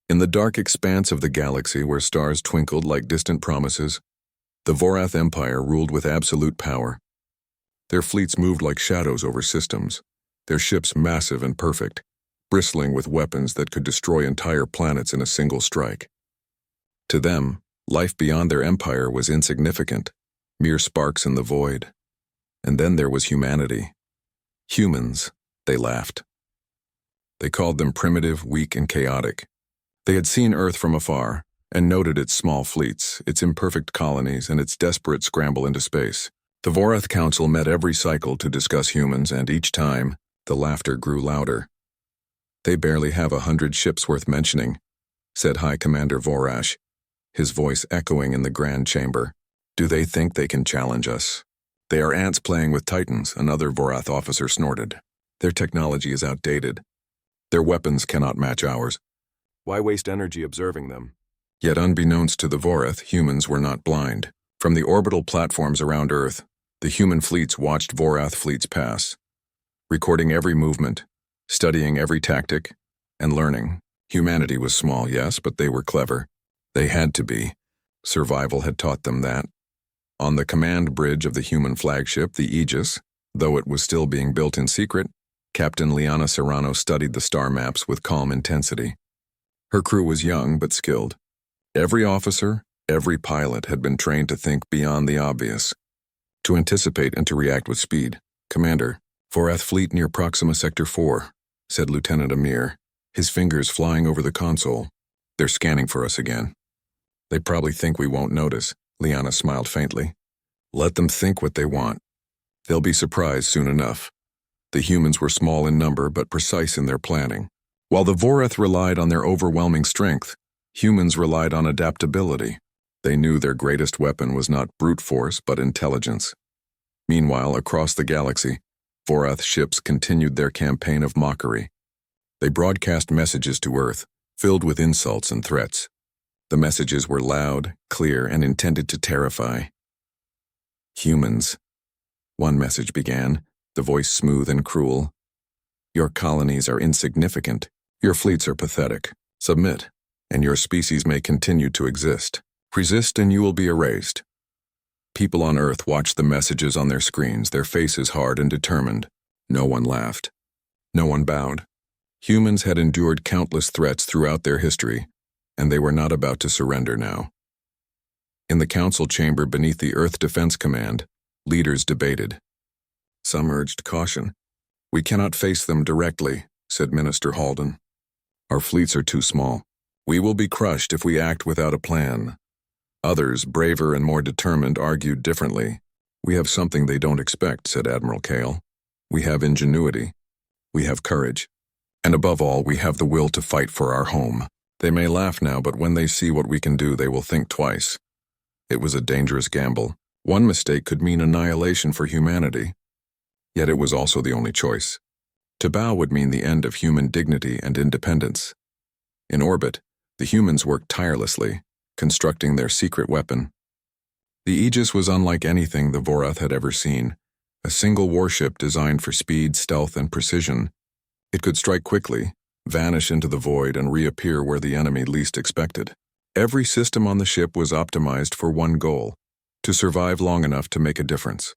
In the dark expanse of the galaxy where stars twinkled like distant promises, the Vorath Empire ruled with absolute power. Their fleets moved like shadows over systems, their ships massive and perfect, bristling with weapons that could destroy entire planets in a single strike. To them, life beyond their empire was insignificant, mere sparks in the void. And then there was humanity. Humans, they laughed. They called them primitive, weak, and chaotic. They had seen Earth from afar and noted its small fleets, its imperfect colonies, and its desperate scramble into space. The Vorath Council met every cycle to discuss humans, and each time, the laughter grew louder. "They barely have 100 ships worth mentioning," said High Commander Vorash, his voice echoing in the Grand Chamber. "Do they think they can challenge us?" "They are ants playing with titans," another Vorath officer snorted. "Their technology is outdated. Their weapons cannot match ours. Why waste energy observing them?" Yet unbeknownst to the Vorath, humans were not blind. From the orbital platforms around Earth, the human fleets watched Vorath fleets pass, recording every movement, studying every tactic, and learning. Humanity was small, yes, but they were clever. They had to be. Survival had taught them that. On the command bridge of the human flagship, the Aegis, though it was still being built in secret, Captain Liana Serrano studied the star maps with calm intensity. Her crew was young but skilled. Every officer, every pilot had been trained to think beyond the obvious, to anticipate and to react with speed. "Commander, Vorath fleet near Proxima Sector 4, said Lieutenant Amir, his fingers flying over the console. "They're scanning for us again." "They probably think we won't notice," Liana smiled faintly. "Let them think what they want. They'll be surprised soon enough." The humans were small in number but precise in their planning. While the Vorath relied on their overwhelming strength, humans relied on adaptability. They knew their greatest weapon was not brute force but intelligence. Meanwhile, across the galaxy, Vorath ships continued their campaign of mockery. They broadcast messages to Earth, filled with insults and threats. The messages were loud, clear, and intended to terrify. "Humans," one message began, the voice smooth and cruel. "Your colonies are insignificant. Your fleets are pathetic. Submit, and your species may continue to exist. Resist and you will be erased." People on Earth watched the messages on their screens, their faces hard and determined. No one laughed. No one bowed. Humans had endured countless threats throughout their history, and they were not about to surrender now. In the council chamber beneath the Earth Defense Command, leaders debated. Some urged caution. "We cannot face them directly," said Minister Halden. "Our fleets are too small. We will be crushed if we act without a plan." Others, braver and more determined, argued differently. "We have something they don't expect," said Admiral Kale. "We have ingenuity. We have courage. And above all, we have the will to fight for our home. They may laugh now, but when they see what we can do, they will think twice." It was a dangerous gamble. One mistake could mean annihilation for humanity. Yet it was also the only choice. To bow would mean the end of human dignity and independence. In orbit, the humans worked tirelessly, constructing their secret weapon. The Aegis was unlike anything the Vorath had ever seen, a single warship designed for speed, stealth, and precision. It could strike quickly, vanish into the void, and reappear where the enemy least expected. Every system on the ship was optimized for one goal: to survive long enough to make a difference.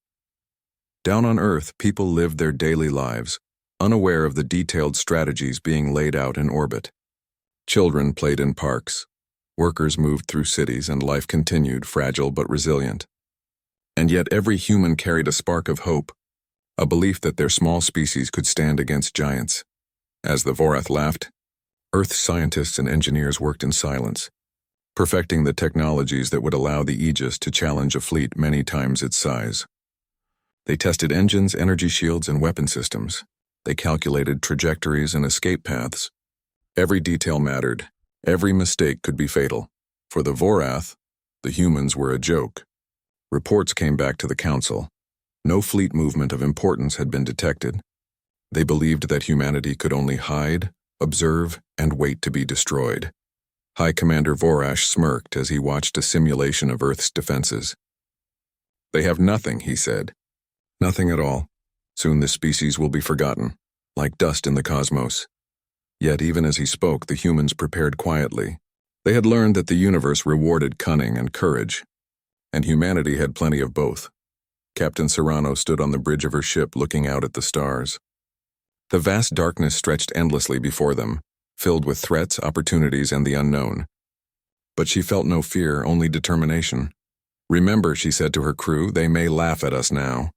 Down on Earth, people lived their daily lives, unaware of the detailed strategies being laid out in orbit. Children played in parks. Workers moved through cities, and life continued, fragile but resilient. And yet every human carried a spark of hope, a belief that their small species could stand against giants. As the Vorath laughed, Earth scientists and engineers worked in silence, perfecting the technologies that would allow the Aegis to challenge a fleet many times its size. They tested engines, energy shields, and weapon systems. They calculated trajectories and escape paths. Every detail mattered. Every mistake could be fatal. For the Vorath, the humans were a joke. Reports came back to the Council. No fleet movement of importance had been detected. They believed that humanity could only hide, observe, and wait to be destroyed. High Commander Vorash smirked as he watched a simulation of Earth's defenses. "They have nothing," he said. "Nothing at all. Soon the species will be forgotten, like dust in the cosmos. Yet even as he spoke, the humans prepared quietly. They had learned that the universe rewarded cunning and courage, and humanity had plenty of both. Captain Serrano stood on the bridge of her ship looking out at the stars. The vast darkness stretched endlessly before them, filled with threats, opportunities, and the unknown. But she felt no fear, only determination. "Remember," she said to her crew, "they may laugh at us now,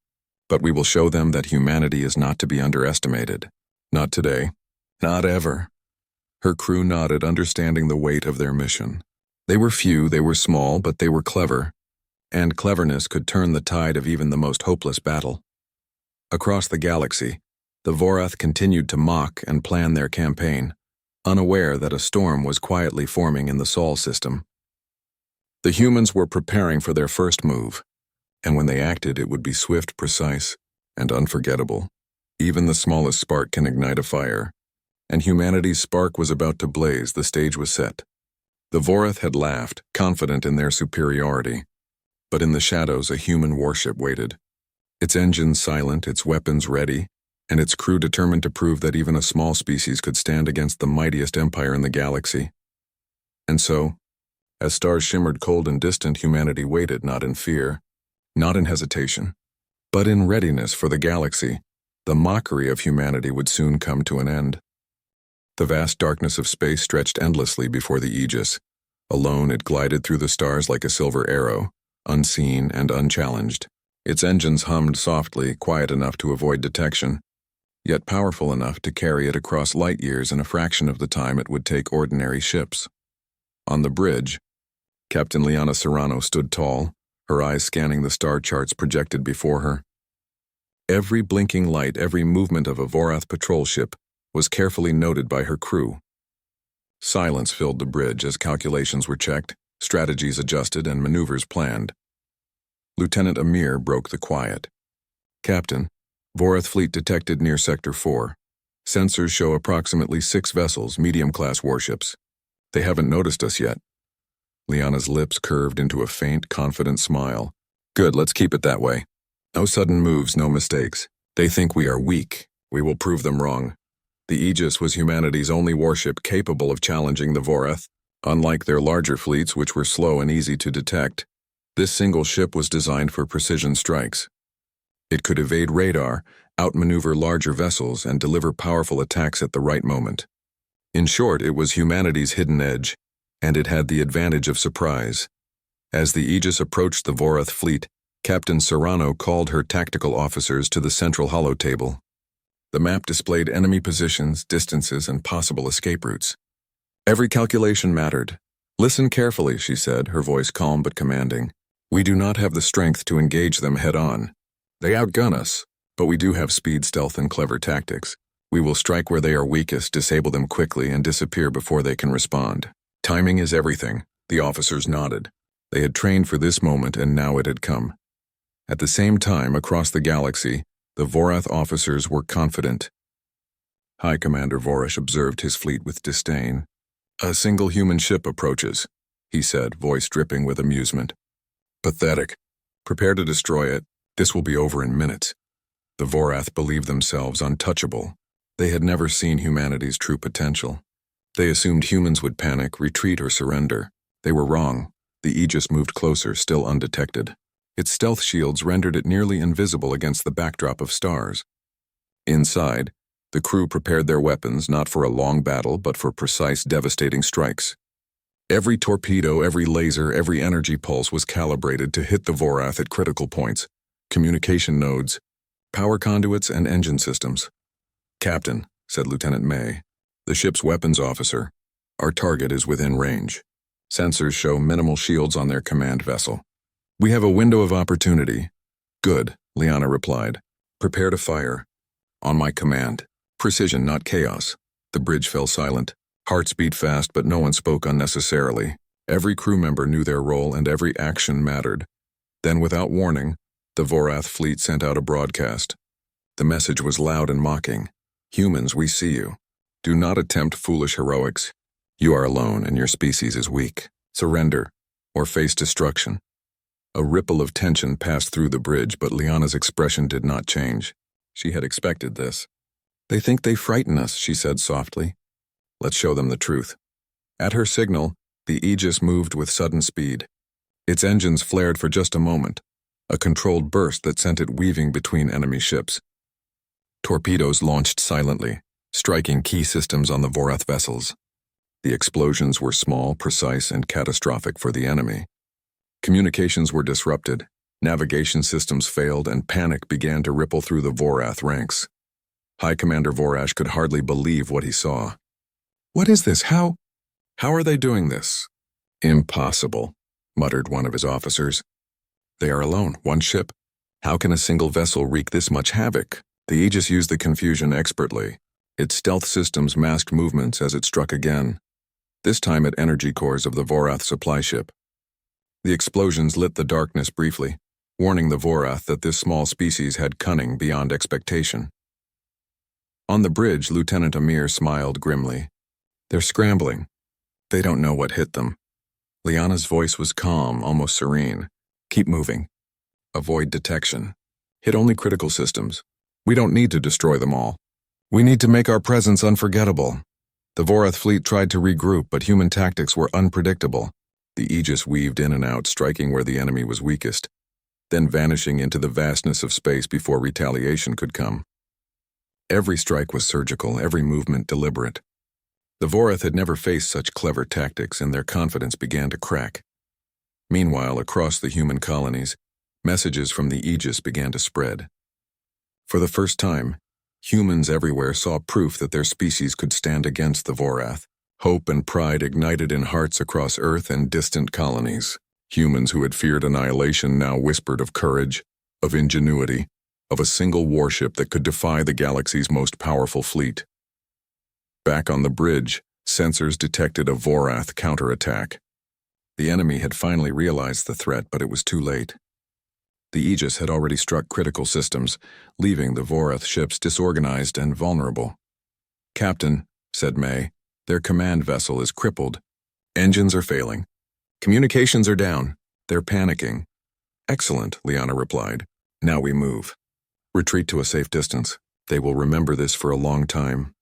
but we will show them that humanity is not to be underestimated. Not today. Not ever." Her crew nodded, understanding the weight of their mission. They were few, they were small, but they were clever, and cleverness could turn the tide of even the most hopeless battle. Across the galaxy, the Vorath continued to mock and plan their campaign, unaware that a storm was quietly forming in the Sol system. The humans were preparing for their first move, and when they acted, it would be swift, precise, and unforgettable. Even the smallest spark can ignite a fire, and humanity's spark was about to blaze. The stage was set. The Vorath had laughed, confident in their superiority, but in the shadows a human warship waited, its engines silent, its weapons ready, and its crew determined to prove that even a small species could stand against the mightiest empire in the galaxy. And so, as stars shimmered cold and distant, humanity waited, not in fear, not in hesitation, but in readiness for the galaxy. The mockery of humanity would soon come to an end. The vast darkness of space stretched endlessly before the Aegis. Alone, it glided through the stars like a silver arrow, unseen and unchallenged. Its engines hummed softly, quiet enough to avoid detection, yet powerful enough to carry it across light years in a fraction of the time it would take ordinary ships. On the bridge, Captain Liana Serrano stood tall, her eyes scanning the star charts projected before her. Every blinking light, every movement of a Vorath patrol ship was carefully noted by her crew. Silence filled the bridge as calculations were checked, strategies adjusted, and maneuvers planned. Lieutenant Amir broke the quiet. "Captain, Vorath fleet detected near Sector 4. Sensors show approximately 6 vessels, medium-class warships. They haven't noticed us yet." Liana's lips curved into a faint, confident smile. "Good, let's keep it that way. No sudden moves, no mistakes. They think we are weak. We will prove them wrong." The Aegis was humanity's only warship capable of challenging the Vorath. Unlike their larger fleets, which were slow and easy to detect, this single ship was designed for precision strikes. It could evade radar, outmaneuver larger vessels, and deliver powerful attacks at the right moment. In short, it was humanity's hidden edge, and it had the advantage of surprise. As the Aegis approached the Vorath fleet, Captain Serrano called her tactical officers to the central holotable. The map displayed enemy positions, distances, and possible escape routes. Every calculation mattered. "Listen carefully," she said, her voice calm but commanding. "We do not have the strength to engage them head-on. They outgun us, but we do have speed, stealth, and clever tactics. We will strike where they are weakest, disable them quickly, and disappear before they can respond. Timing is everything." The officers nodded. They had trained for this moment, and now it had come. At the same time, across the galaxy, the Vorath officers were confident. High Commander Vorish observed his fleet with disdain. "A single human ship approaches," he said, voice dripping with amusement. "Pathetic. Prepare to destroy it. This will be over in minutes." The Vorath believed themselves untouchable. They had never seen humanity's true potential. They assumed humans would panic, retreat, or surrender. They were wrong. The Aegis moved closer, still undetected. Its stealth shields rendered it nearly invisible against the backdrop of stars. Inside, the crew prepared their weapons not for a long battle, but for precise, devastating strikes. Every torpedo, every laser, every energy pulse was calibrated to hit the Vorath at critical points: communication nodes, power conduits, and engine systems. "Captain," said Lieutenant May, the ship's weapons officer, "our target is within range. Sensors show minimal shields on their command vessel. We have a window of opportunity." "Good," Liana replied. "Prepare to fire." "On my command. Precision, not chaos." The bridge fell silent. Hearts beat fast, but no one spoke unnecessarily. Every crew member knew their role, and every action mattered. Then, without warning, the Vorath fleet sent out a broadcast. The message was loud and mocking. "Humans, we see you. Do not attempt foolish heroics. You are alone, and your species is weak. Surrender, or face destruction." A ripple of tension passed through the bridge, but Liana's expression did not change. She had expected this. "They think they frighten us," she said softly. Let's show them the truth." At her signal, the Aegis moved with sudden speed. Its engines flared for just a moment, a controlled burst that sent it weaving between enemy ships. Torpedoes launched silently, striking key systems on the Vorath vessels. The explosions were small, precise, and catastrophic for the enemy. Communications were disrupted, navigation systems failed, and panic began to ripple through the Vorath ranks. High Commander Vorash could hardly believe what he saw. "What is this? How are they doing this?" "Impossible," muttered one of his officers. "They are alone, one ship. How can a single vessel wreak this much havoc?" The Aegis used the confusion expertly. Its stealth systems masked movements as it struck again, this time at energy cores of the Vorath supply ship. The explosions lit the darkness briefly, warning the Vorath that this small species had cunning beyond expectation. On the bridge, Lieutenant Amir smiled grimly. "They're scrambling. They don't know what hit them." Liana's voice was calm, almost serene. "Keep moving. Avoid detection. Hit only critical systems. We don't need to destroy them all. We need to make our presence unforgettable." The Vorath fleet tried to regroup, but human tactics were unpredictable. The Aegis weaved in and out, striking where the enemy was weakest, then vanishing into the vastness of space before retaliation could come. Every strike was surgical, every movement deliberate. The Vorath had never faced such clever tactics, and their confidence began to crack. Meanwhile, across the human colonies, messages from the Aegis began to spread. For the first time, humans everywhere saw proof that their species could stand against the Vorath. Hope and pride ignited in hearts across Earth and distant colonies. Humans who had feared annihilation now whispered of courage, of ingenuity, of a single warship that could defy the galaxy's most powerful fleet. Back on the bridge, sensors detected a Vorath counterattack. The enemy had finally realized the threat, but it was too late. The Aegis had already struck critical systems, leaving the Vorath ships disorganized and vulnerable. "Captain," said May, "their command vessel is crippled. Engines are failing. Communications are down. They're panicking." "Excellent," Liana replied. "Now we move. Retreat to a safe distance. They will remember this for a long time."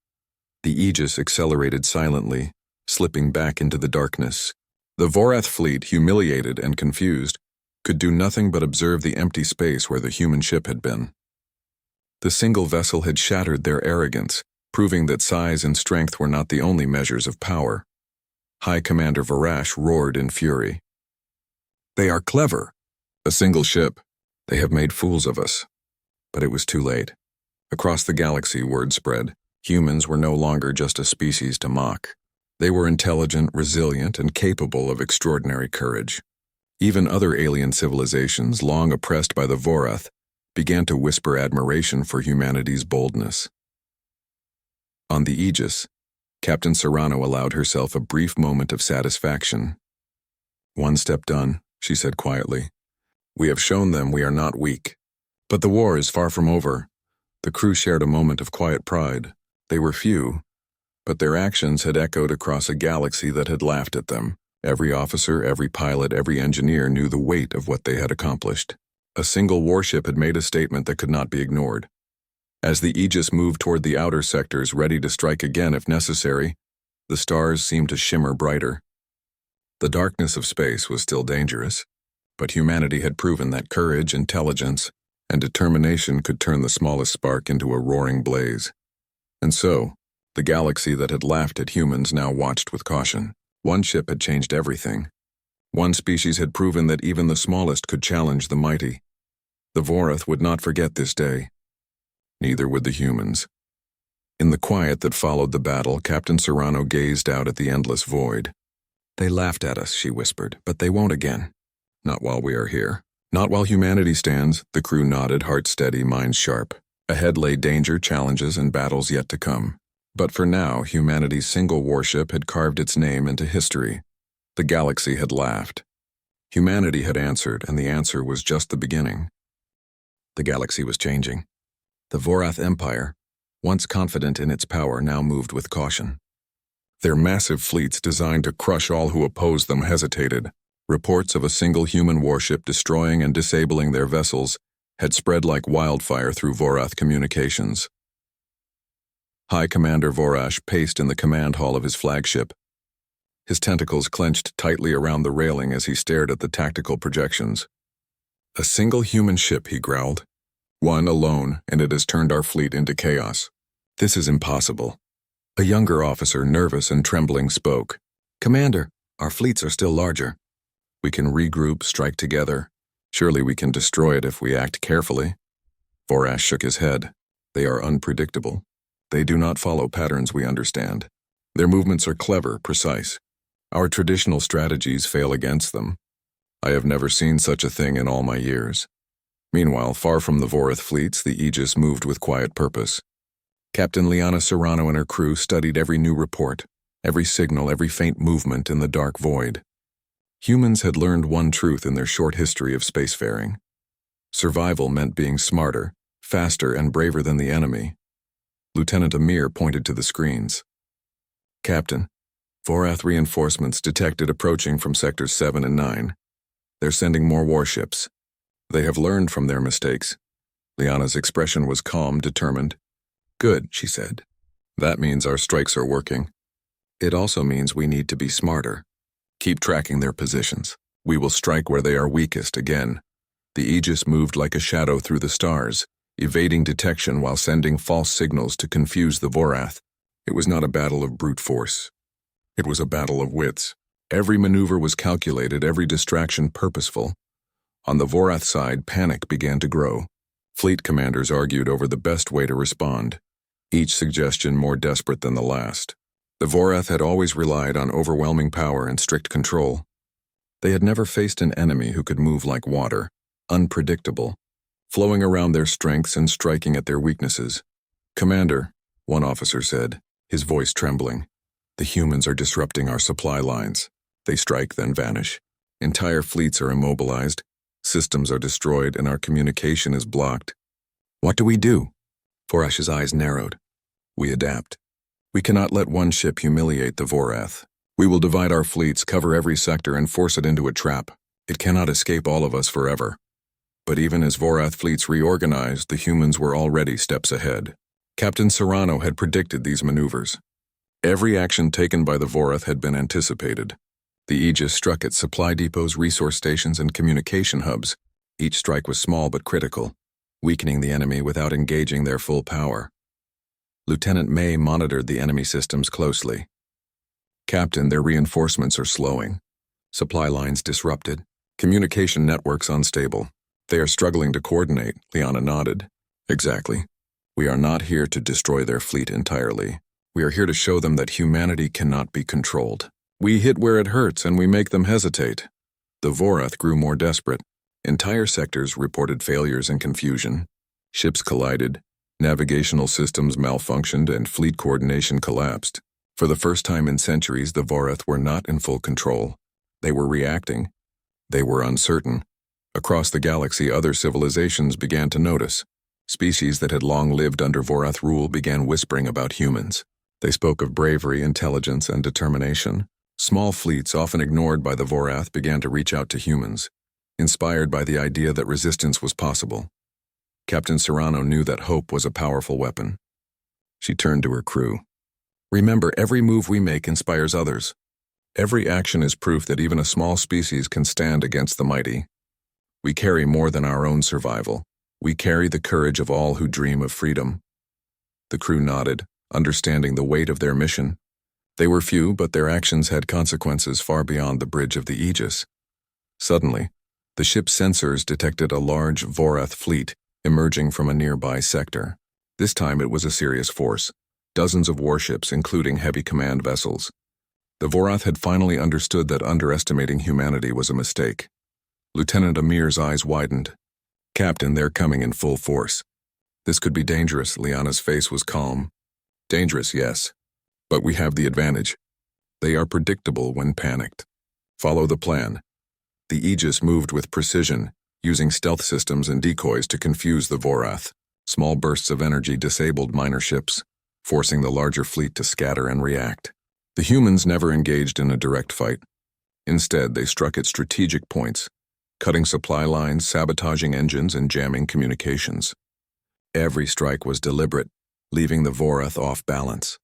The Aegis accelerated silently, slipping back into the darkness. The Vorath fleet, humiliated and confused, could do nothing but observe the empty space where the human ship had been. The single vessel had shattered their arrogance, proving that size and strength were not the only measures of power. High Commander Vorash roared in fury. "They are clever. A single ship. They have made fools of us." But it was too late. Across the galaxy, word spread. Humans were no longer just a species to mock. They were intelligent, resilient, and capable of extraordinary courage. Even other alien civilizations, long oppressed by the Vorath, began to whisper admiration for humanity's boldness. On the Aegis, Captain Serrano allowed herself a brief moment of satisfaction. "One step done," she said quietly. "We have shown them we are not weak. But the war is far from over." The crew shared a moment of quiet pride. They were few, but their actions had echoed across a galaxy that had laughed at them. Every officer, every pilot, every engineer knew the weight of what they had accomplished. A single warship had made a statement that could not be ignored. As the Aegis moved toward the outer sectors, ready to strike again if necessary, the stars seemed to shimmer brighter. The darkness of space was still dangerous, but humanity had proven that courage, intelligence, and determination could turn the smallest spark into a roaring blaze. And so, the galaxy that had laughed at humans now watched with caution. One ship had changed everything. One species had proven that even the smallest could challenge the mighty. The Vorath would not forget this day. Neither would the humans. In the quiet that followed the battle, Captain Serrano gazed out at the endless void. "They laughed at us," she whispered, "but they won't again. Not while we are here. Not while humanity stands." The crew nodded, hearts steady, minds sharp. Ahead lay danger, challenges, and battles yet to come. But for now, humanity's single warship had carved its name into history. The galaxy had laughed. Humanity had answered, and the answer was just the beginning. The galaxy was changing. The Vorath Empire, once confident in its power, now moved with caution. Their massive fleets designed to crush all who opposed them hesitated. Reports of a single human warship destroying and disabling their vessels had spread like wildfire through Vorath communications. High Commander Vorash paced in the command hall of his flagship. His tentacles clenched tightly around the railing as he stared at the tactical projections. "A single human ship," he growled. "One alone, and it has turned our fleet into chaos. This is impossible." A younger officer, nervous and trembling, spoke. "Commander, our fleets are still larger. We can regroup, strike together. Surely we can destroy it if we act carefully." Vorash shook his head. "They are unpredictable. They do not follow patterns we understand. Their movements are clever, precise. Our traditional strategies fail against them. I have never seen such a thing in all my years." Meanwhile, far from the Vorath fleets, the Aegis moved with quiet purpose. Captain Liana Serrano and her crew studied every new report, every signal, every faint movement in the dark void. Humans had learned one truth in their short history of spacefaring. Survival meant being smarter, faster, and braver than the enemy. Lieutenant Amir pointed to the screens. "Captain, Vorath reinforcements detected approaching from Sectors 7 and 9. They're sending more warships. They have learned from their mistakes." Liana's expression was calm, determined. "Good," she said. "That means our strikes are working. It also means we need to be smarter. Keep tracking their positions. We will strike where they are weakest again." The Aegis moved like a shadow through the stars, evading detection while sending false signals to confuse the Vorath. It was not a battle of brute force. It was a battle of wits. Every maneuver was calculated, every distraction purposeful. On the Vorath side, panic began to grow. Fleet commanders argued over the best way to respond, each suggestion more desperate than the last. The Vorath had always relied on overwhelming power and strict control. They had never faced an enemy who could move like water, unpredictable, flowing around their strengths and striking at their weaknesses. "Commander," one officer said, his voice trembling, "the humans are disrupting our supply lines. They strike, then vanish. Entire fleets are immobilized, systems are destroyed, and our communication is blocked. What do we do?" Vorash's eyes narrowed. "We adapt. We cannot let one ship humiliate the Vorath. We will divide our fleets, cover every sector, and force it into a trap. It cannot escape all of us forever." But even as Vorath fleets reorganized, the humans were already steps ahead. Captain Serrano had predicted these maneuvers. Every action taken by the Vorath had been anticipated. The Aegis struck at supply depots, resource stations, and communication hubs. Each strike was small but critical, weakening the enemy without engaging their full power. Lieutenant May monitored the enemy systems closely. "Captain, their reinforcements are slowing. Supply lines disrupted. Communication networks unstable. They are struggling to coordinate," Liana nodded. "Exactly. We are not here to destroy their fleet entirely. We are here to show them that humanity cannot be controlled. We hit where it hurts and we make them hesitate." The Vorath grew more desperate. Entire sectors reported failures and confusion. Ships collided, navigational systems malfunctioned, and fleet coordination collapsed. For the first time in centuries, the Vorath were not in full control. They were reacting. They were uncertain. Across the galaxy, other civilizations began to notice. Species that had long lived under Vorath rule began whispering about humans. They spoke of bravery, intelligence, and determination. Small fleets, often ignored by the Vorath, began to reach out to humans, inspired by the idea that resistance was possible. Captain Serrano knew that hope was a powerful weapon. She turned to her crew. "Remember, every move we make inspires others. Every action is proof that even a small species can stand against the mighty. We carry more than our own survival. We carry the courage of all who dream of freedom." The crew nodded, understanding the weight of their mission. They were few, but their actions had consequences far beyond the bridge of the Aegis. Suddenly, the ship's sensors detected a large Vorath fleet emerging from a nearby sector. This time it was a serious force, dozens of warships, including heavy command vessels. The Vorath had finally understood that underestimating humanity was a mistake. Lieutenant Amir's eyes widened. "Captain, they're coming in full force." "This could be dangerous." Liana's face was calm. "Dangerous, yes. But we have the advantage. They are predictable when panicked. Follow the plan." The Aegis moved with precision, using stealth systems and decoys to confuse the Vorath. Small bursts of energy disabled minor ships, forcing the larger fleet to scatter and react. The humans never engaged in a direct fight. Instead, they struck at strategic points, cutting supply lines, sabotaging engines, and jamming communications. Every strike was deliberate, leaving the Vorath off balance.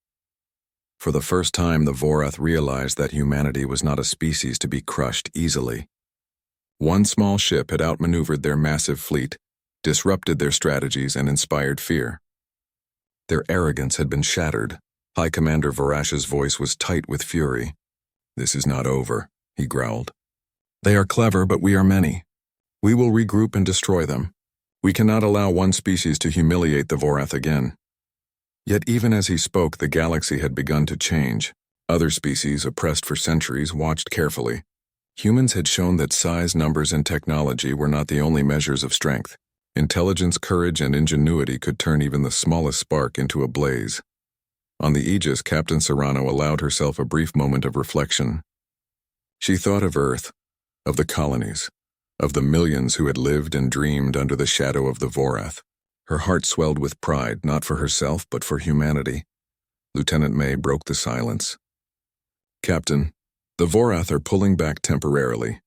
For the first time, the Vorath realized that humanity was not a species to be crushed easily. One small ship had outmaneuvered their massive fleet, disrupted their strategies, and inspired fear. Their arrogance had been shattered. High Commander Varash's voice was tight with fury. "This is not over," he growled. "They are clever, but we are many. We will regroup and destroy them. We cannot allow one species to humiliate the Vorath again." Yet even as he spoke, the galaxy had begun to change. Other species, oppressed for centuries, watched carefully. Humans had shown that size, numbers, and technology were not the only measures of strength. Intelligence, courage, and ingenuity could turn even the smallest spark into a blaze. On the Aegis, Captain Serrano allowed herself a brief moment of reflection. She thought of Earth, of the colonies, of the millions who had lived and dreamed under the shadow of the Vorath. Her heart swelled with pride, not for herself, but for humanity. Lieutenant May broke the silence. "Captain, the Vorath are pulling back temporarily.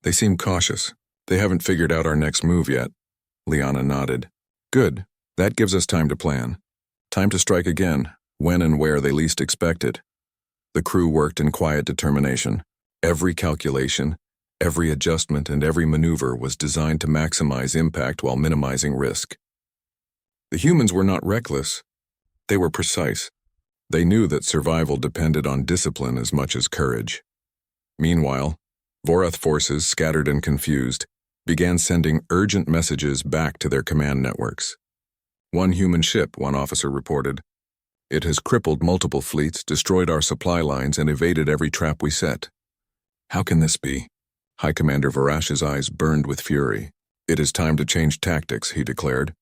They seem cautious. They haven't figured out our next move yet." Liana nodded. "Good. That gives us time to plan. Time to strike again, when and where they least expect it." The crew worked in quiet determination. Every calculation, every adjustment, and every maneuver was designed to maximize impact while minimizing risk. The humans were not reckless. They were precise. They knew that survival depended on discipline as much as courage. Meanwhile, Vorath forces, scattered and confused, began sending urgent messages back to their command networks. "One human ship," one officer reported. "It has crippled multiple fleets, destroyed our supply lines, and evaded every trap we set." "How can this be?" High Commander Varash's eyes burned with fury. "It is time to change tactics," he declared.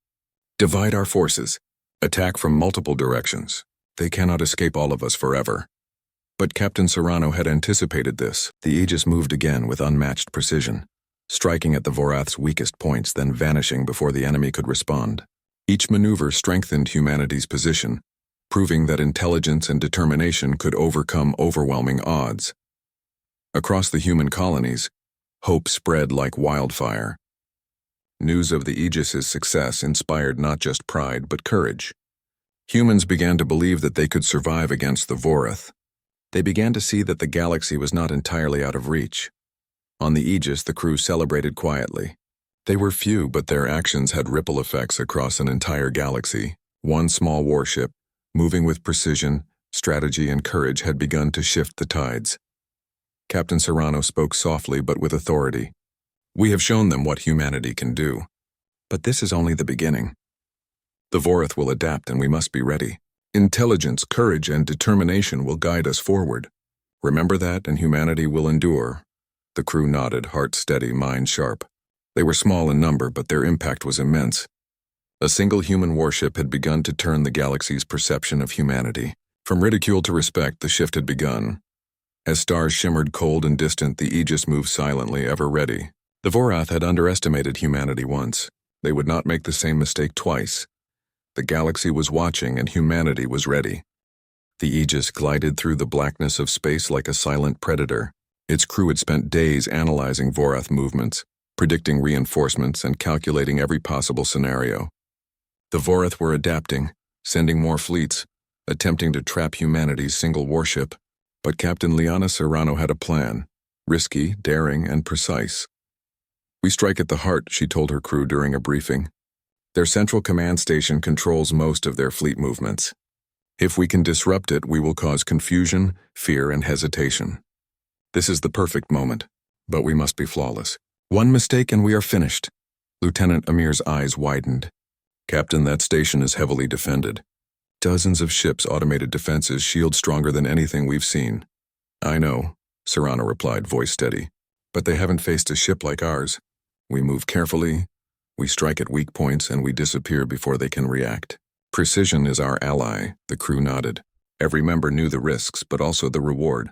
"Divide our forces. Attack from multiple directions. They cannot escape all of us forever." But Captain Serrano had anticipated this. The Aegis moved again with unmatched precision, striking at the Vorath's weakest points, then vanishing before the enemy could respond. Each maneuver strengthened humanity's position, proving that intelligence and determination could overcome overwhelming odds. Across the human colonies, hope spread like wildfire. News of the Aegis's success inspired not just pride but courage. Humans began to believe that they could survive against the Vorath. They began to see that the galaxy was not entirely out of reach. On the Aegis, the crew celebrated quietly. They were few, but their actions had ripple effects across an entire galaxy. One small warship, moving with precision, strategy, and courage, had begun to shift the tides. Captain Serrano spoke softly but with authority. "We have shown them what humanity can do. But this is only the beginning. The Vorath will adapt, and we must be ready. Intelligence, courage, and determination will guide us forward. Remember that, and humanity will endure." The crew nodded, heart steady, mind sharp. They were small in number, but their impact was immense. A single human warship had begun to turn the galaxy's perception of humanity. From ridicule to respect, the shift had begun. As stars shimmered cold and distant, the Aegis moved silently, ever ready. The Vorath had underestimated humanity once. They would not make the same mistake twice. The galaxy was watching, and humanity was ready. The Aegis glided through the blackness of space like a silent predator. Its crew had spent days analyzing Vorath movements, predicting reinforcements, and calculating every possible scenario. The Vorath were adapting, sending more fleets, attempting to trap humanity's single warship. But Captain Liana Serrano had a plan, risky, daring, and precise. "We strike at the heart," she told her crew during a briefing. "Their central command station controls most of their fleet movements. If we can disrupt it, we will cause confusion, fear, and hesitation. This is the perfect moment, but we must be flawless. One mistake and we are finished." Lieutenant Amir's eyes widened. "Captain, that station is heavily defended. Dozens of ships' automated defenses shield stronger than anything we've seen." "I know," Serrano replied, voice steady. "But they haven't faced a ship like ours. We move carefully, we strike at weak points, and we disappear before they can react. Precision is our ally," the crew nodded. Every member knew the risks, but also the reward.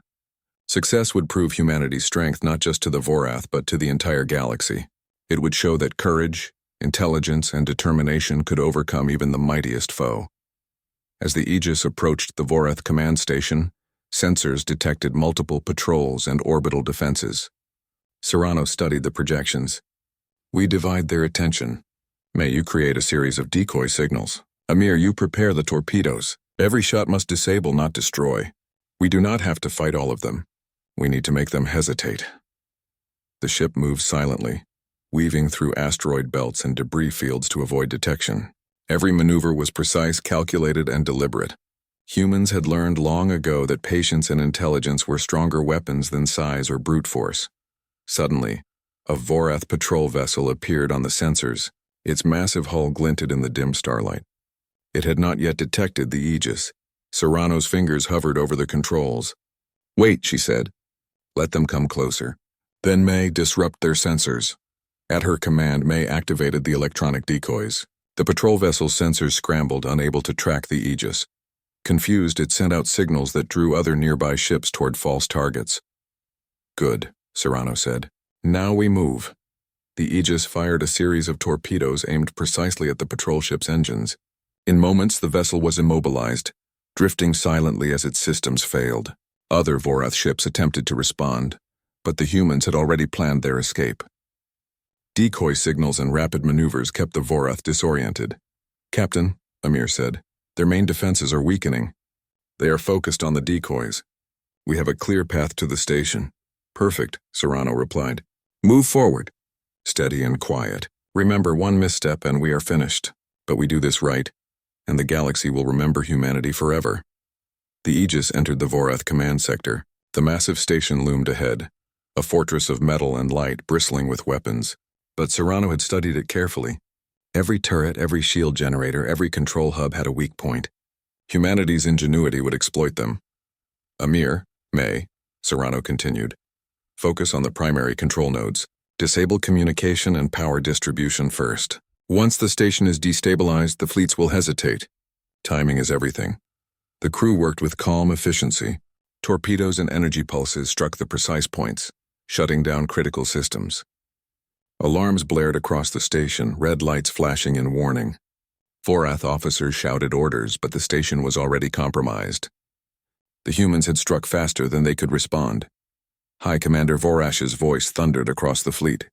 Success would prove humanity's strength not just to the Vorath, but to the entire galaxy. It would show that courage, intelligence, and determination could overcome even the mightiest foe. As the Aegis approached the Vorath command station, sensors detected multiple patrols and orbital defenses. Serrano studied the projections. "We divide their attention. May you create a series of decoy signals. Amir, you prepare the torpedoes. Every shot must disable, not destroy. We do not have to fight all of them. We need to make them hesitate. The ship moved silently, weaving through asteroid belts and debris fields to avoid detection. Every maneuver was precise, calculated, and deliberate. Humans had learned long ago that patience and intelligence were stronger weapons than size or brute force. Suddenly, a Vorath patrol vessel appeared on the sensors. Its massive hull glinted in the dim starlight. It had not yet detected the Aegis. Serrano's fingers hovered over the controls. "Wait," she said. "Let them come closer." Then May disrupt their sensors. At her command, May activated the electronic decoys. The patrol vessel's sensors scrambled, unable to track the Aegis. Confused, it sent out signals that drew other nearby ships toward false targets. "Good," Serrano said. "Now we move." The Aegis fired a series of torpedoes aimed precisely at the patrol ship's engines. In moments, the vessel was immobilized, drifting silently as its systems failed. Other Vorath ships attempted to respond, but the humans had already planned their escape. Decoy signals and rapid maneuvers kept the Vorath disoriented. "Captain," Amir said, "their main defenses are weakening. They are focused on the decoys. We have a clear path to the station." "Perfect," Serrano replied. "Move forward. Steady and quiet. Remember, one misstep and we are finished. But we do this right, and the galaxy will remember humanity forever." The Aegis entered the Vorath command sector. The massive station loomed ahead, a fortress of metal and light bristling with weapons. But Serrano had studied it carefully. Every turret, every shield generator, every control hub had a weak point. Humanity's ingenuity would exploit them. "Amir, May," Serrano continued, "focus on the primary control nodes. Disable communication and power distribution first. Once the station is destabilized, the fleets will hesitate. Timing is everything." The crew worked with calm efficiency. Torpedoes and energy pulses struck the precise points, shutting down critical systems. Alarms blared across the station, red lights flashing in warning. Vorath officers shouted orders, but the station was already compromised. The humans had struck faster than they could respond. High Commander Vorash's voice thundered across the fleet.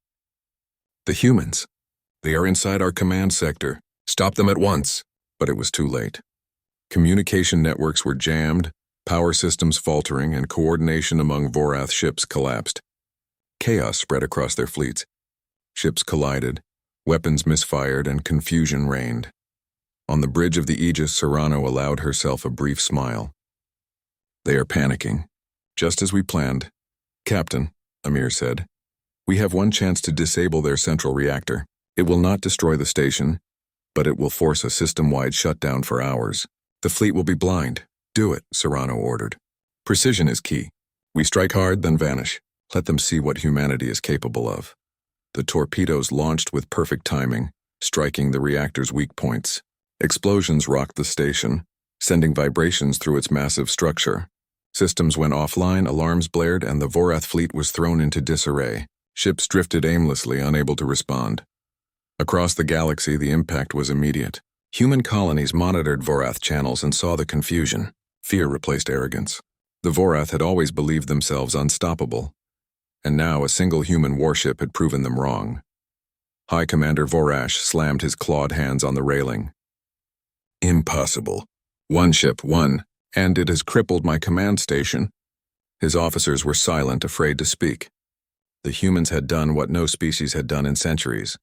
"The humans. They are inside our command sector. Stop them at once." But it was too late. Communication networks were jammed, power systems faltering, and coordination among Vorath ships collapsed. Chaos spread across their fleets. Ships collided, weapons misfired, and confusion reigned. On the bridge of the Aegis, Serrano allowed herself a brief smile. "They are panicking, just as we planned." "Captain," Amir said, "we have one chance to disable their central reactor. It will not destroy the station, but it will force a system-wide shutdown for hours. The fleet will be blind." "Do it," Serrano ordered. "Precision is key. We strike hard, then vanish. Let them see what humanity is capable of." The torpedoes launched with perfect timing, striking the reactor's weak points. Explosions rocked the station, sending vibrations through its massive structure. Systems went offline, alarms blared, and the Vorath fleet was thrown into disarray. Ships drifted aimlessly, unable to respond. Across the galaxy, the impact was immediate. Human colonies monitored Vorath channels and saw the confusion. Fear replaced arrogance. The Vorath had always believed themselves unstoppable, and now a single human warship had proven them wrong. High Commander Vorash slammed his clawed hands on the railing. "Impossible. One ship, and it has crippled my command station." His officers were silent, afraid to speak. The humans had done what no species had done in centuries,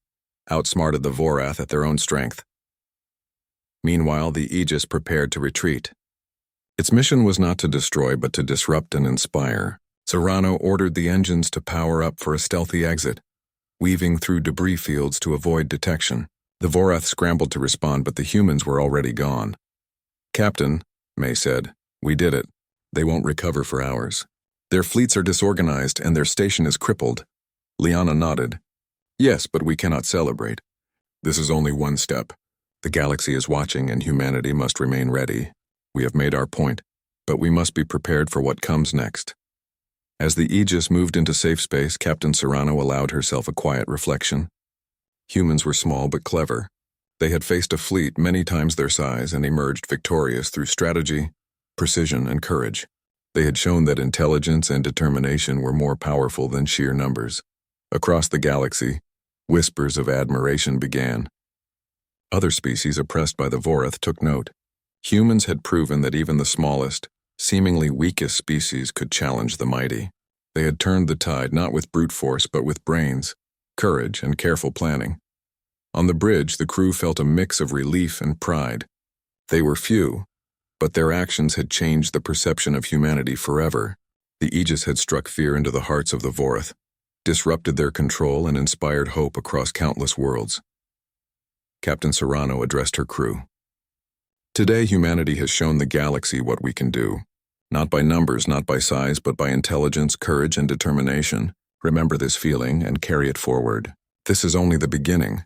outsmarted the Vorath at their own strength. Meanwhile, the Aegis prepared to retreat. Its mission was not to destroy, but to disrupt and inspire. Serrano ordered the engines to power up for a stealthy exit, weaving through debris fields to avoid detection. The Vorath scrambled to respond, but the humans were already gone. "Captain," May said, "we did it. They won't recover for hours. Their fleets are disorganized and their station is crippled." Liana nodded. "Yes, but we cannot celebrate. This is only one step. The galaxy is watching and humanity must remain ready. We have made our point, but we must be prepared for what comes next." As the Aegis moved into safe space, Captain Serrano allowed herself a quiet reflection. Humans were small but clever. They had faced a fleet many times their size and emerged victorious through strategy, precision, and courage. They had shown that intelligence and determination were more powerful than sheer numbers. Across the galaxy, whispers of admiration began. Other species oppressed by the Vorath took note. Humans had proven that even the smallest, seemingly weakest species could challenge the mighty. They had turned the tide not with brute force but with brains, courage, and careful planning. On the bridge, the crew felt a mix of relief and pride. They were few, but their actions had changed the perception of humanity forever. The Aegis had struck fear into the hearts of the Vorath, disrupted their control, and inspired hope across countless worlds. Captain Serrano addressed her crew. Today, humanity has shown the galaxy what we can do. Not by numbers, not by size, but by intelligence, courage, and determination. Remember this feeling and carry it forward. This is only the beginning.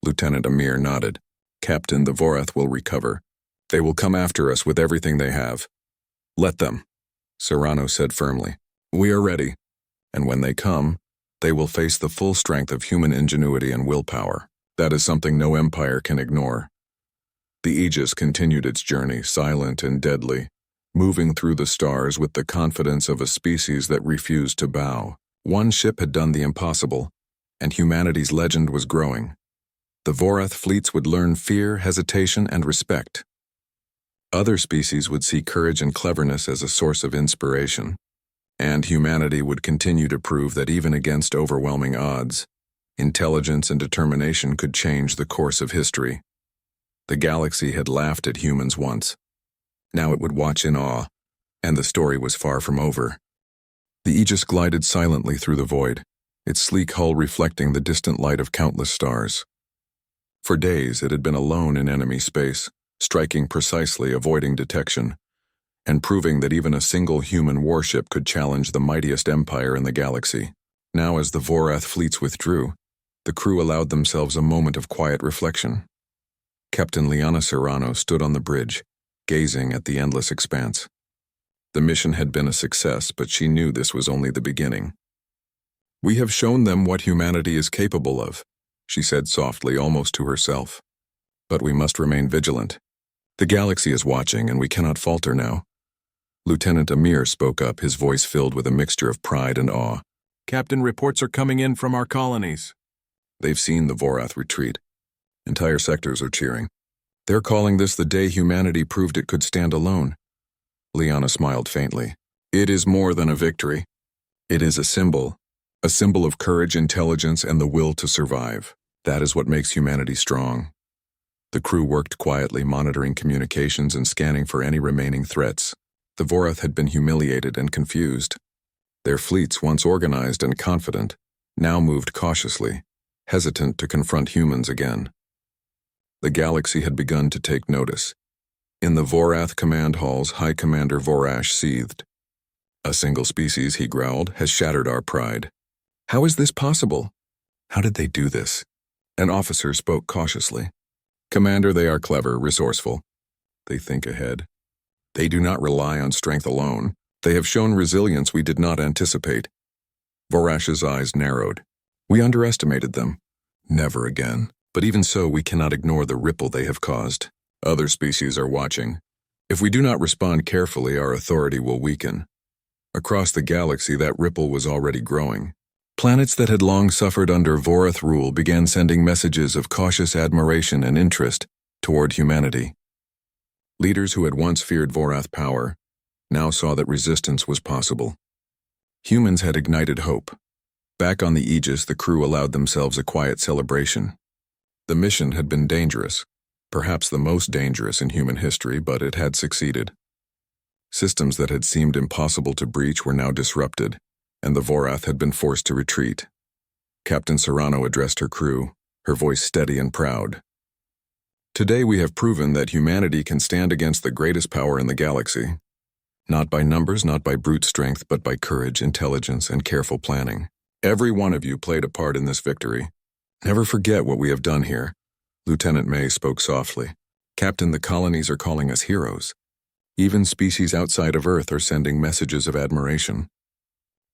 Lieutenant Amir nodded. Captain, the Vorath will recover. They will come after us with everything they have. Let them, Serrano said firmly. We are ready. And when they come, they will face the full strength of human ingenuity and willpower. That is something no empire can ignore. The Aegis continued its journey, silent and deadly, moving through the stars with the confidence of a species that refused to bow. One ship had done the impossible, and humanity's legend was growing. The Vorath fleets would learn fear, hesitation, and respect. Other species would see courage and cleverness as a source of inspiration, and humanity would continue to prove that even against overwhelming odds, intelligence and determination could change the course of history. The galaxy had laughed at humans once. Now it would watch in awe, and the story was far from over. The Aegis glided silently through the void, its sleek hull reflecting the distant light of countless stars. For days it had been alone in enemy space, striking precisely, avoiding detection, and proving that even a single human warship could challenge the mightiest empire in the galaxy. Now as the Vorath fleets withdrew, the crew allowed themselves a moment of quiet reflection. Captain Liana Serrano stood on the bridge, gazing at the endless expanse. The mission had been a success, but she knew this was only the beginning. We have shown them what humanity is capable of, she said softly, almost to herself. But we must remain vigilant. The galaxy is watching, and we cannot falter now. Lieutenant Amir spoke up, his voice filled with a mixture of pride and awe. Captain, reports are coming in from our colonies. They've seen the Vorath retreat. Entire sectors are cheering. They're calling this the day humanity proved it could stand alone. Liana smiled faintly. It is more than a victory. It is a symbol of courage, intelligence, and the will to survive. That is what makes humanity strong. The crew worked quietly, monitoring communications and scanning for any remaining threats. The Vorath had been humiliated and confused. Their fleets, once organized and confident, now moved cautiously, hesitant to confront humans again. The galaxy had begun to take notice. In the Vorath command halls, High Commander Vorash seethed. A single species, he growled, has shattered our pride. How is this possible? How did they do this? An officer spoke cautiously. Commander, they are clever, resourceful. They think ahead. They do not rely on strength alone. They have shown resilience we did not anticipate. Vorash's eyes narrowed. We underestimated them. Never again. But even so, we cannot ignore the ripple they have caused. Other species are watching. If we do not respond carefully, our authority will weaken. Across the galaxy, that ripple was already growing. Planets that had long suffered under Vorath rule began sending messages of cautious admiration and interest toward humanity. Leaders who had once feared Vorath power now saw that resistance was possible. Humans had ignited hope. Back on the Aegis, the crew allowed themselves a quiet celebration. The mission had been dangerous, perhaps the most dangerous in human history, but it had succeeded. Systems that had seemed impossible to breach were now disrupted, and the Vorath had been forced to retreat. Captain Serrano addressed her crew, her voice steady and proud. Today we have proven that humanity can stand against the greatest power in the galaxy. Not by numbers, not by brute strength, but by courage, intelligence, and careful planning. Every one of you played a part in this victory. Never forget what we have done here. Lieutenant May spoke softly. Captain, the colonies are calling us heroes. Even species outside of Earth are sending messages of admiration.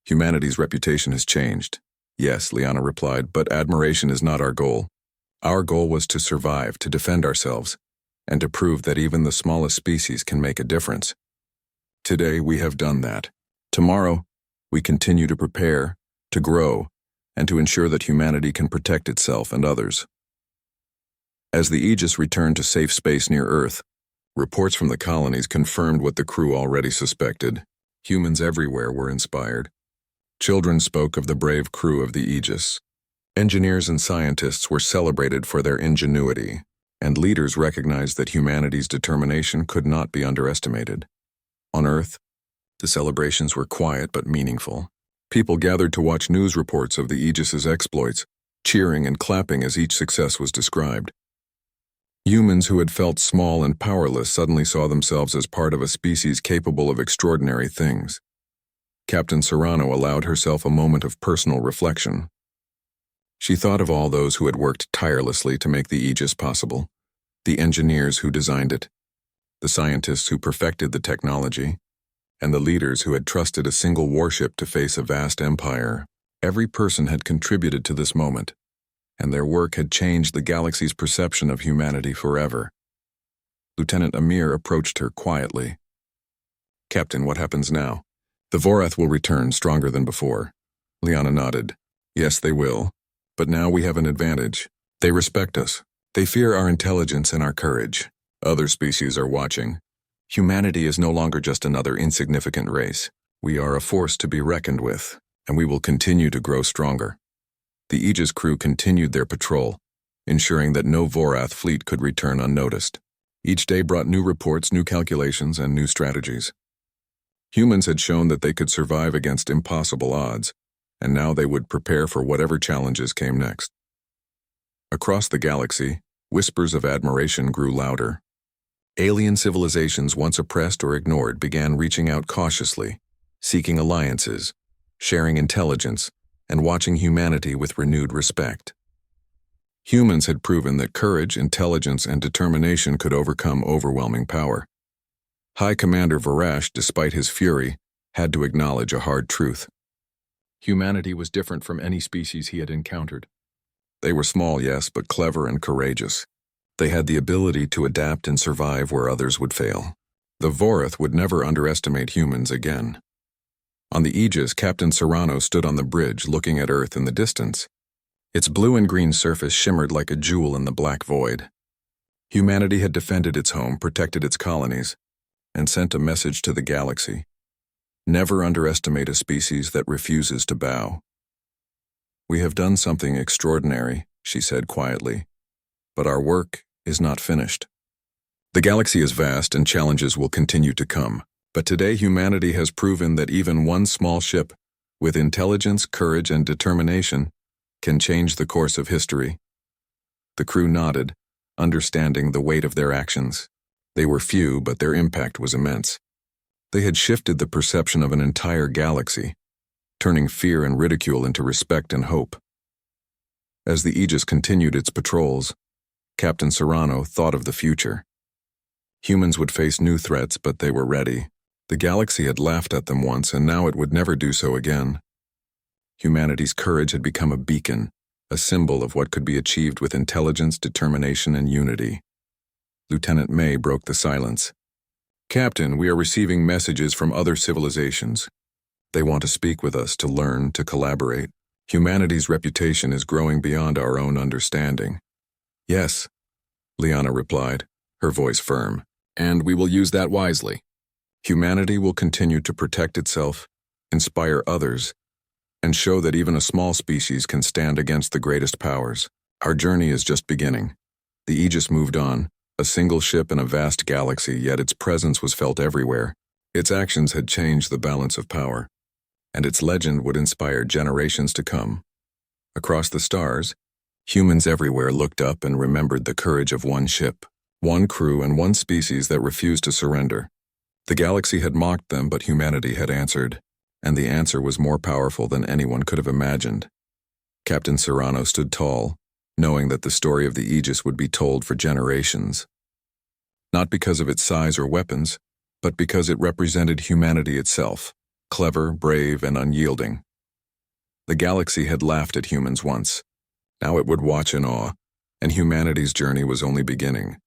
Humanity's reputation has changed. Yes, Liana replied, but admiration is not our goal. Our goal was to survive, to defend ourselves, and to prove that even the smallest species can make a difference. Today, we have done that. Tomorrow, we continue to prepare, to grow, and to ensure that humanity can protect itself and others. As the Aegis returned to safe space near Earth, reports from the colonies confirmed what the crew already suspected. Humans everywhere were inspired. Children spoke of the brave crew of the Aegis. Engineers and scientists were celebrated for their ingenuity, and leaders recognized that humanity's determination could not be underestimated. On Earth, the celebrations were quiet but meaningful. People gathered to watch news reports of the Aegis's exploits, cheering and clapping as each success was described. Humans who had felt small and powerless suddenly saw themselves as part of a species capable of extraordinary things. Captain Serrano allowed herself a moment of personal reflection. She thought of all those who had worked tirelessly to make the Aegis possible, the engineers who designed it, the scientists who perfected the technology, and the leaders who had trusted a single warship to face a vast empire. Every person had contributed to this moment, and their work had changed the galaxy's perception of humanity forever. Lieutenant Amir approached her quietly. "Captain, what happens now?" "The Vorath will return stronger than before." Liana nodded. "Yes, they will. But now we have an advantage. They respect us. They fear our intelligence and our courage. Other species are watching. Humanity is no longer just another insignificant race. We are a force to be reckoned with, and we will continue to grow stronger." The Aegis crew continued their patrol, ensuring that no Vorath fleet could return unnoticed. Each day brought new reports, new calculations, and new strategies. Humans had shown that they could survive against impossible odds, and now they would prepare for whatever challenges came next. Across the galaxy, whispers of admiration grew louder. Alien civilizations once oppressed or ignored began reaching out cautiously, seeking alliances, sharing intelligence, and watching humanity with renewed respect. Humans had proven that courage, intelligence, and determination could overcome overwhelming power. High Commander Varash, despite his fury, had to acknowledge a hard truth. Humanity was different from any species he had encountered. They were small, yes, but clever and courageous. They had the ability to adapt and survive where others would fail. The Vorath would never underestimate humans again. On the Aegis, Captain Serrano stood on the bridge looking at Earth in the distance. Its blue and green surface shimmered like a jewel in the black void. Humanity had defended its home, protected its colonies, and sent a message to the galaxy. Never underestimate a species that refuses to bow. "We have done something extraordinary," she said quietly, "but our work is not finished. The galaxy is vast and challenges will continue to come, but today humanity has proven that even one small ship, with intelligence, courage, and determination, can change the course of history." The crew nodded, understanding the weight of their actions. They were few, but their impact was immense. They had shifted the perception of an entire galaxy, turning fear and ridicule into respect and hope. As the Aegis continued its patrols, Captain Serrano thought of the future. Humans would face new threats, but they were ready. The galaxy had laughed at them once, and now it would never do so again. Humanity's courage had become a beacon, a symbol of what could be achieved with intelligence, determination, and unity. Lieutenant May broke the silence. "Captain, we are receiving messages from other civilizations. They want to speak with us, to learn, to collaborate. Humanity's reputation is growing beyond our own understanding." "Yes," Liana replied, her voice firm, "and we will use that wisely. Humanity will continue to protect itself, inspire others, and show that even a small species can stand against the greatest powers. Our journey is just beginning." The Aegis moved on, a single ship in a vast galaxy, yet its presence was felt everywhere. Its actions had changed the balance of power, and its legend would inspire generations to come. Across the stars, humans everywhere looked up and remembered the courage of one ship, one crew, and one species that refused to surrender. The galaxy had mocked them, but humanity had answered, and the answer was more powerful than anyone could have imagined. Captain Serrano stood tall, knowing that the story of the Aegis would be told for generations. Not because of its size or weapons, but because it represented humanity itself, clever, brave, and unyielding. The galaxy had laughed at humans once. Now it would watch in awe, and humanity's journey was only beginning.